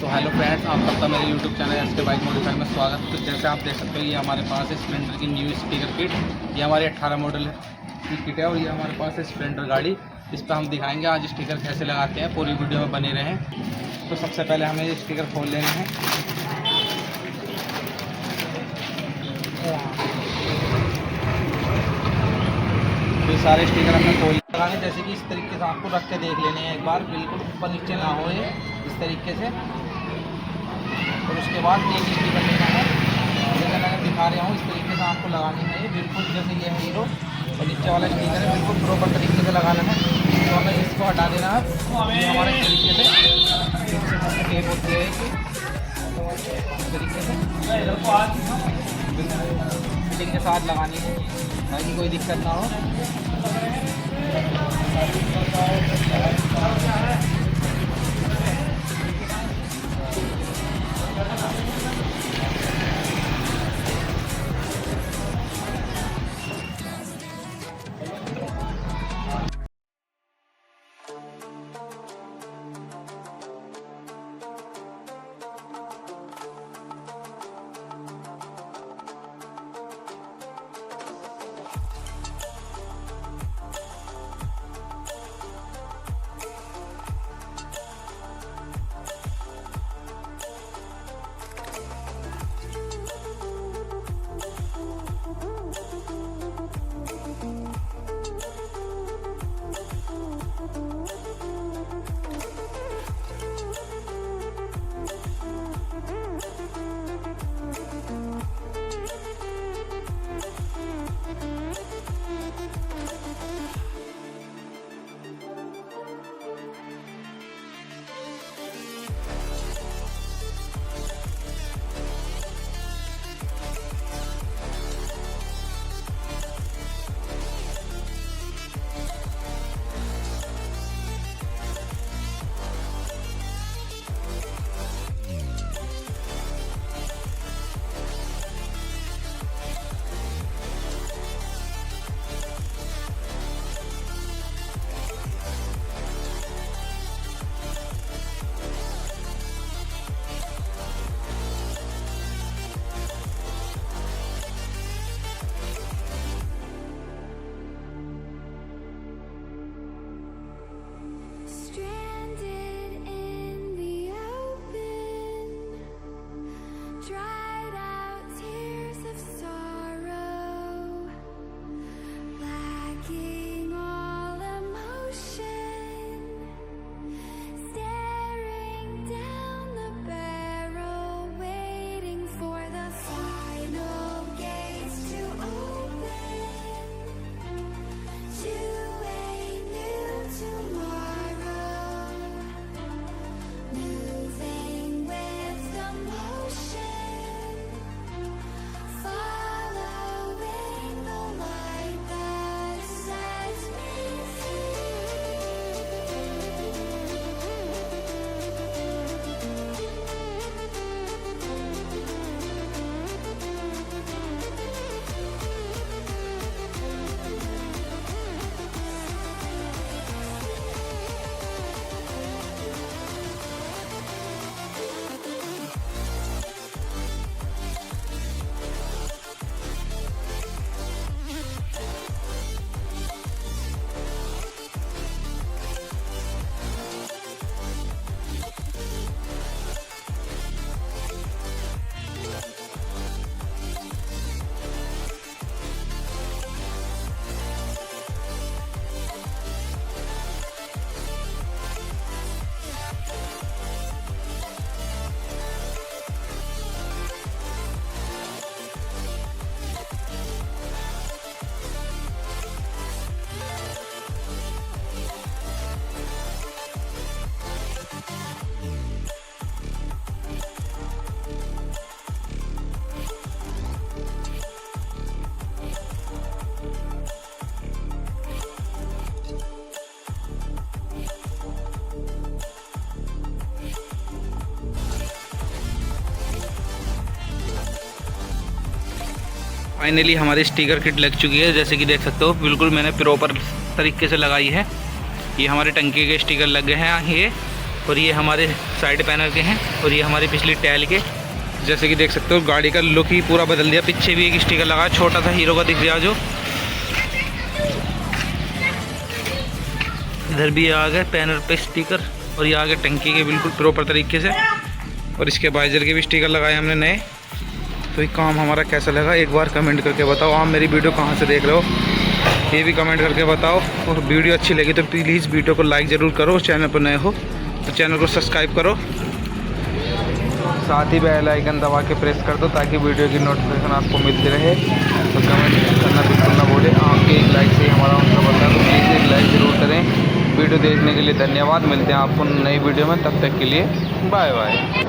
तो hello friends, आप सबका मेरे YouTube channel SK bike modify में स्वागत। तो जैसे आप देख सकते हो, ये हमारे पास है स्प्लेंडर की न्यू स्पीकर किट। ये हमारे 18 मॉडल की किट है और ये हमारे पास है स्प्लेंडर गाड़ी। इस पर हम दिखाएंगे आज स्टिकर कैसे लगाते हैं, पूरी वीडियो में बने रहें। तो सबसे पहले हमें ये स्टिकर खोल लेने हैं। तो सारे स्टिकर हमने खोल लगाने, जैसे कि इस तरीके से आपको रख के देख लेने हैं एक बार, बिल्कुल ऊपर नीचे ना हो ये, इस तरीके से। और उसके बाद एक स्टिकर लेना है, जैसे मैं दिखा रहा हूँ, इस तरीके से आपको लगानी है। ये बिल्कुल जैसे ये है हीरो और नीचे वाला स्टिकर है, बिल्कुल प्रॉपर तरीके से लगाना है। तो हमें इसको हटा देना है। ये हमारे तरीके से टेप होती है इस तरीके से फिटिंग के साथ लगानी है ताकि कोई दिक्कत ना हो। फाइनली हमारी स्टिकर किट लग चुकी है, जैसे कि देख सकते हो बिल्कुल मैंने प्रॉपर तरीके से लगाई है। ये हमारे टंकी के स्टिकर लग गए हैं ये, और ये हमारे साइड पैनल के हैं और ये हमारी पिछली टाइल के। जैसे कि देख सकते हो गाड़ी का लुक ही पूरा बदल दिया। पीछे भी एक स्टिकर लगा, छोटा सा हीरो का दिख रहा जो। इधर भी आ गए पैनल पे स्टिकर और ये आगे टंकी के बिल्कुल प्रॉपर तरीके से। और इसके वाइजर के भी स्टिकर लगाए हमने नए। तो ये काम हमारा कैसा लगा एक बार कमेंट करके बताओ। आप मेरी वीडियो कहाँ से देख रहे हो ये भी कमेंट करके बताओ। और वीडियो अच्छी लगी तो प्लीज़ वीडियो को लाइक ज़रूर करो। चैनल पर नए हो तो चैनल को सब्सक्राइब करो, साथ ही बेल आइकन दबा के प्रेस कर दो ताकि वीडियो की नोटिफिकेशन आपको मिलती रहे। तो कमेंट करना बिल्कुल ना भूलें। आपके एक लाइक से ही हमारा उनका बनता है, तो प्लीज़ एक लाइक ज़रूर करें। वीडियो देखने के लिए धन्यवाद। मिलते हैं आपको नई वीडियो में, तब तक के लिए बाय बाय।